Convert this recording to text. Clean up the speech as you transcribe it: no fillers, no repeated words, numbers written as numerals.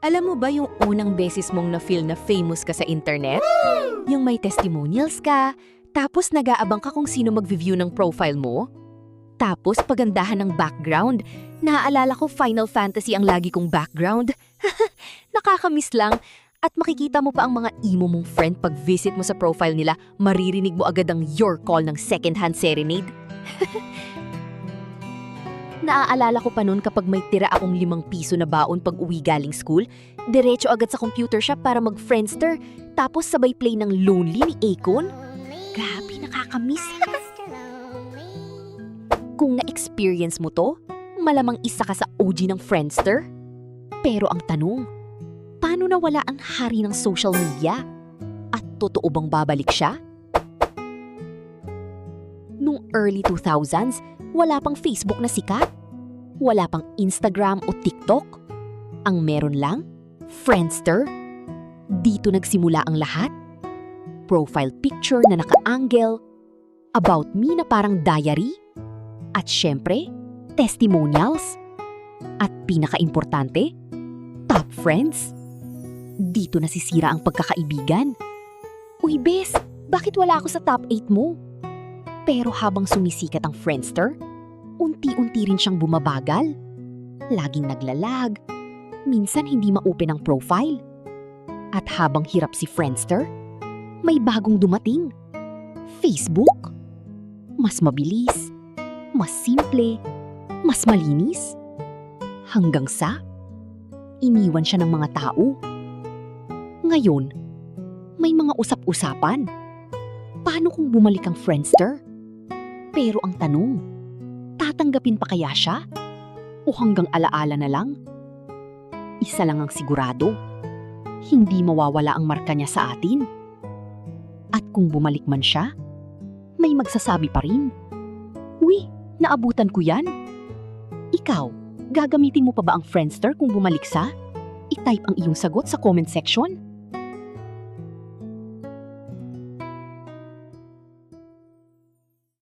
Alam mo ba yung unang beses mong na-feel na famous ka sa internet? Yung may testimonials ka, tapos nag-aabang ka kung sino mag-view ng profile mo? Tapos pagandahan ng background. Naaalala ko Final Fantasy ang lagi kong background. Nakakamiss lang. At makikita mo pa ang mga emo mong friend pag visit mo sa profile nila, maririnig mo agad ang your call ng second-hand serenade. Naaalala ko pa noon kapag may tira akong 5 piso na baon pag uwi galing school, diretso agad sa computer shop para mag-Friendster, tapos sabay play ng Lonely ni Akon. Grabe, nakakamiss. Kung na-experience mo to, malamang isa ka sa OG ng Friendster. Pero ang tanong, paano nawala ang hari ng social media? At totoo bang babalik siya? Nung early 2000s, wala pang Facebook na sikat. Wala pang Instagram o TikTok. Ang meron lang, Friendster. Dito nagsimula ang lahat. Profile picture na naka-angle. About me na parang diary. At syempre, testimonials. At pinaka-importante, top friends. Dito nasisira ang pagkakaibigan. Uy, bes, bakit wala ako sa top 8 mo? Pero habang sumisikat ang Friendster, unti-unti rin siyang bumabagal. Laging naglalag, minsan hindi ma-open ang profile. At habang hirap si Friendster, may bagong dumating. Facebook. Mas mabilis, mas simple, mas malinis. Hanggang sa, iniwan siya ng mga tao. Ngayon, may mga usap-usapan. Paano kung bumalik ang Friendster? Pero ang tanong, tatanggapin pa kaya siya? O hanggang alaala na lang? Isa lang ang sigurado, hindi mawawala ang marka niya sa atin. At kung bumalik man siya, may magsasabi pa rin, "Uy, naabutan ko yan." Ikaw, gagamitin mo pa ba ang Friendster kung bumalik siya? I-type ang iyong sagot sa comment section.